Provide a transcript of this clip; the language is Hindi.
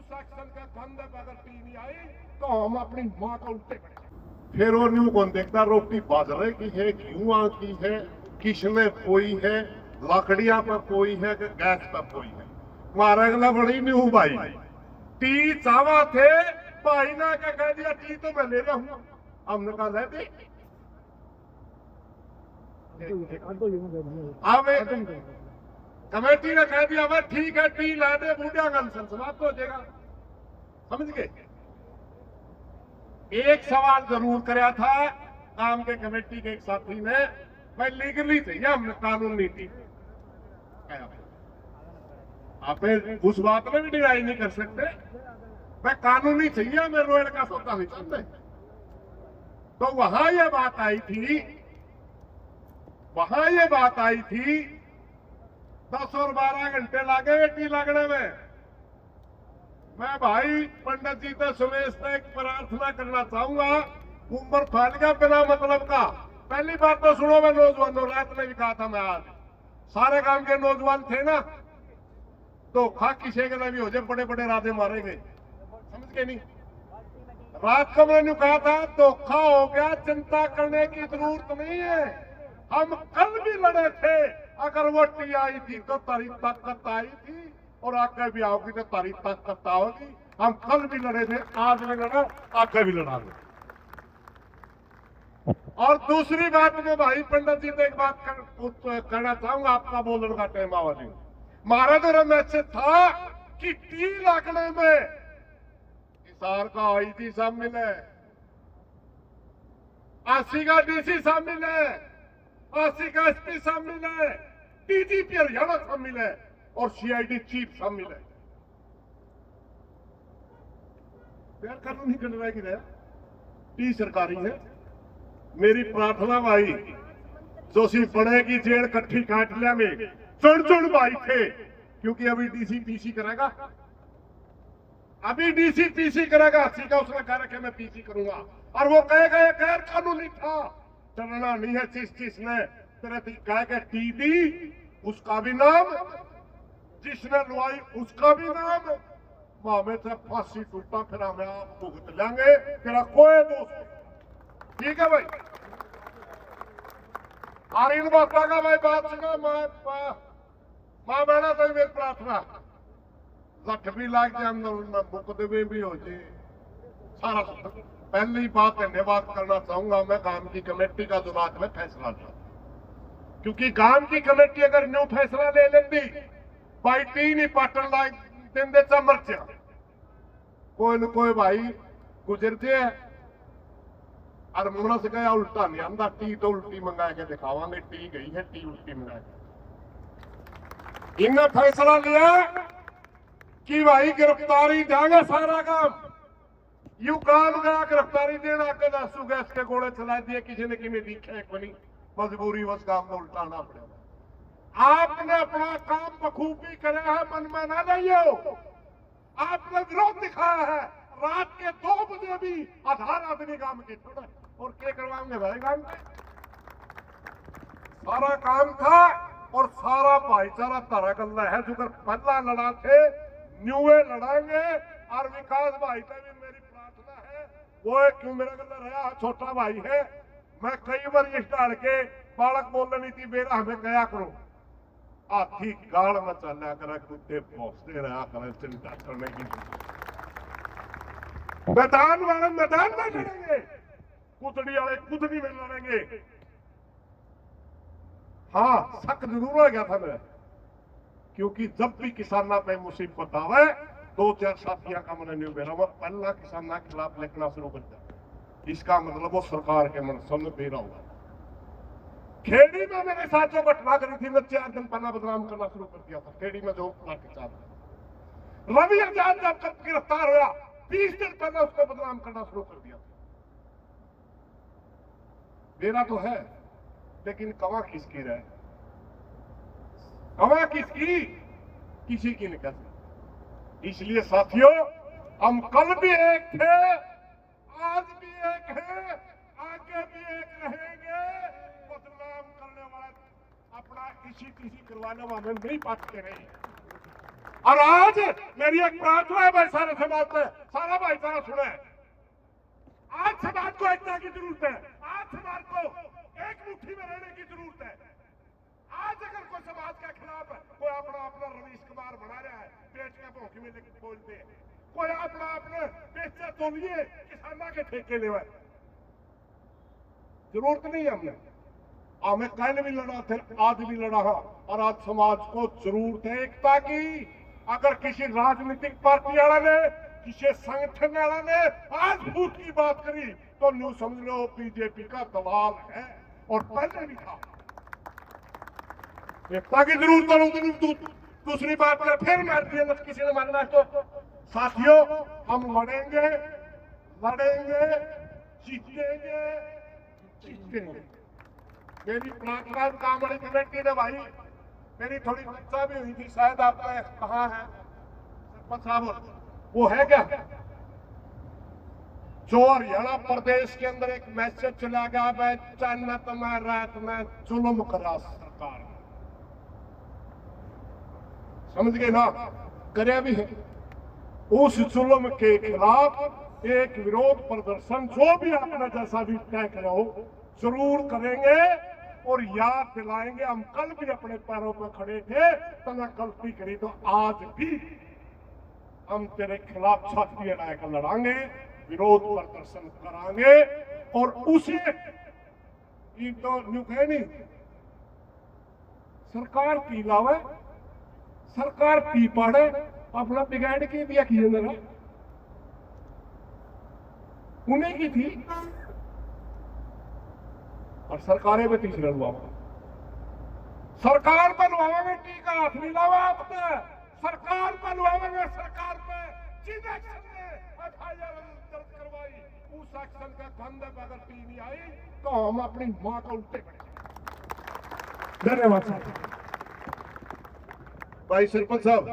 उस एक्शन का गंद अगर टी नहीं आई तो हम अपनी माँ को उल्टे बैठे। फिर वो न्यू कौन देखता रोटी बाजरे की है, गेहूं की है, किसने पोई है, लकड़ियां पर पोई है कि गैस पर पोई है। हमारा अगला बड़ी न्यू भाई टी चावा थे भाई ना क्या कह दिया टी तो मैं ले रहा हूँ। हमने कहा ले दे। कमेटी ने कह दिया भाई ठीक है टी ला दे बूढ़ा गल समाप्त हो जाएगा। समझ गए। एक सवाल जरूर कराया था काम के कमेटी के एक साथी ने, भाई लीगली चाहिए हमने कानून नीति। आप उस बात में भी डिनाई नहीं कर सकते, मैं कानूनी चाहिए हमें रोड का सौदा नहीं चाहते। तो वहां ये बात आई थी, वहां ये बात आई थी 10 और 12 घंटे लागे टी लगने में। मैं भाई पंडित जी से सुमेश से एक प्रार्थना करना चाहूंगा, उम्र फैल गया बिना मतलब का। पहली बात तो सुनो, मैं नौजवानों रात में भी कहा था, मैं आज सारे काम के नौजवान थे ना, तो खा किसी के भी हो जाए बड़े बड़े राधे मारेंगे, समझ के नहीं। रात को मैंने कहा था धोखा हो गया, चिंता करने की जरूरत नहीं है। हम कल भी लड़े थे, अगर वो टी आई थी तो तारी ताकत आई थी, और आगे भी आओगी तो तारी ताकत आओगी। हम कल भी लड़े थे, आज भी लड़ा, आगे भी लड़ांगे। और दूसरी बात में भाई पंडित जी से एक बात करना चाहूंगा, आपका बोलने का टाइम आवाज महाराज और मैसेज था कि टी लगने में हिसार का आईजी शामिल है, 80 का डीसी शामिल है, 80 का एसपी शामिल है, डीजीपी हरियाणा शामिल है और सीआईडी चीफ शामिल है। यार कानूनी गणराई की रहा टी सरकारी है। मेरी प्रार्थना भाई जो सी पड़ेगी जेल कट्ठी काट लिया में चुन भाई थे, क्योंकि अभी डीसी पीसी करेगा, अभी डीसी पीसी करेगा। 80 का उसने कह रखा मैं पीसी करूंगा, और वो कहेगा गैर कानूनी था, चलना नहीं है। चीज ने तेरे कह के टी दी, उसका भी नाम, जिसने लुआई उसका भी नाम, मामे से फांसी टूटा फिर हमें आप भुगत लेंगे, तेरा कोई दोस्त। ठीक है भाई, और इन बातों का भाई बात सुनो, मां बहना तो मेरी प्रार्थना लठ भी लाग जाए अंदर मुकदमे भी हो जाए सारा। पहली बात धन्यवाद करना चाहूंगा मैं गांव की कमेटी का जो रात में फैसला लिया, क्योंकि गांव की कमेटी अगर न्यू फैसला ले लेती भाई टी नहीं पाटन लाग दिन दे मरचा, कोई न कोई भाई गुजरते है। और मुना से कहा उल्टा नहीं आंदा, टी तो उल्टी मंगा के दिखावांगे, टी गई है टी उल्टी मंगा के। इन्हें फैसला लिया कि भाई गिरफ्तारी जाएगा सारा काम, यू काम गया गिरफ्तारी देना के दासू गैस के गोले चला दिए, किसी ने किमें दिखे एक बनी मजबूरी बस काम को उल्टाना पड़ेगा। आपने अपना काम बखूबी करे है, मन में ना लियो, आपने विरोध दिखाया है। रात के 2 बजे भी आधार आदमी काम के छोड़े और क्या करवाएंगे भाई काम के, सारा काम था और सारा भाईचारा तारा गल्ला है। जो पहला लड़ा थे न्यूए लड़ाएंगे, और विकास भाई से भी मेरी प्रार्थना है, वो क्यों मेरा गल्ला रहा छोटा भाई है, मैं कई बार इस डाल के बालक बोलने नहीं थी बेरा हमें गया करो, हाथी गाड़ में चला कर कुत्ते पहुंचते रहा कर, चिंता करने की। मैदान वाले मैदान में लड़ेंगे, कुतड़ी वाले कुतड़ी में लड़ेंगे। हाँ शक जरूर हो गया था मैं, क्योंकि जब भी किसाना पे मुसीबत आवे 2-4 साथियों का मन नहीं बेरा, पहला किसाना के खिलाफ लिखना शुरू कर दिया। इसका मतलब वो सरकार के मन समझ बेरा हुआ। खेड़ी में मेरे साथ जो घटना करी थी, मैं 4 दिन पहला बदनाम करना शुरू कर दिया था। खेड़ी में जो लाठीचार्ज, रवि आजाद जब गिरफ्तार हुआ 20 दिन पहले उसको बदनाम करना शुरू कर दिया। मेरा तो है, लेकिन कवा किसकी रहे, कवा किसकी, किसी की नहीं कह सकती। इसलिए साथियों हम कल भी एक थे, आज भी एक है, आगे भी एक रहेंगे। बदनाम करने वाले अपना इसी करवाने वाले नहीं पाते रहे। और आज मेरी एक प्रार्थना है भाई सारे समाज में, सारा भाईचारा सुने। आज समाज को एकता की जरूरत है, आज समाज को एक मुट्ठी में रहने की जरूरत है। आज अगर कोई समाज के खिलाफ कोई अपना अपना रवीश कुमार बना रहा है, पेट के भूखे में लेकर बोलते हैं, कोई अपना अपने बेचे तो लिए किसाना के ठेके ले, जरूरत नहीं है हमें कल भी लड़ा थे, आज भी लड़ा है। और आज समाज को जरूरत है एकता की। अगर किसी राजनीतिक पार्टी वाला ने, किसी संगठन वाला ने आज फूट की बात करी तो न्यू समझ लो बीजेपी का दलाल है, और पहले भी था। एकता की जरूरत है। दूसरी बात कर फिर मार दिया किसी ने मानना तो साथियों, हम लड़ेंगे लड़ेंगे, जीतेंगे जीतेंगे। मेरी प्रार्थना कामड़ी कमेटी ने भाई मेरी थोड़ी चर्चा भी हुई थी, शायद आपने कहा है सरपंच साहब, वो है क्या जो हरियाणा प्रदेश के अंदर एक मैसेज चला गया, भाई जन्नत में रात में जुल्म करा सरकार, समझ गए ना, करे भी है। उस जुल्म के खिलाफ एक विरोध प्रदर्शन जो भी अपना जैसा भी तय करो जरूर करेंगे, और याद दिलाएंगे हम कल भी अपने पैरों पर खड़े थे, तूने गलती करी तो आज भी हम तेरे खिलाफ छाती लगाकर लड़ांगे, विरोध प्रदर्शन करांगे। और उसे तो न्यू कहे नहीं, सरकार की लावे, सरकार पी पाड़े, अपना बिगाड़ के दिया किए ना, उन्हें की थी। और सरकारें में तीसरा हुआ, सरकार बनवाएंगे, टीका हाथ नहीं लावा आपने, सरकार बनवाएंगे, सरकार पे जिस एक्शन में एफआईआर दर्ज करवाई उस एक्शन का गंध अगर टी नहीं आई तो हम अपनी मां को उल्टे पड़े। धन्यवाद भाई सरपंच साहब।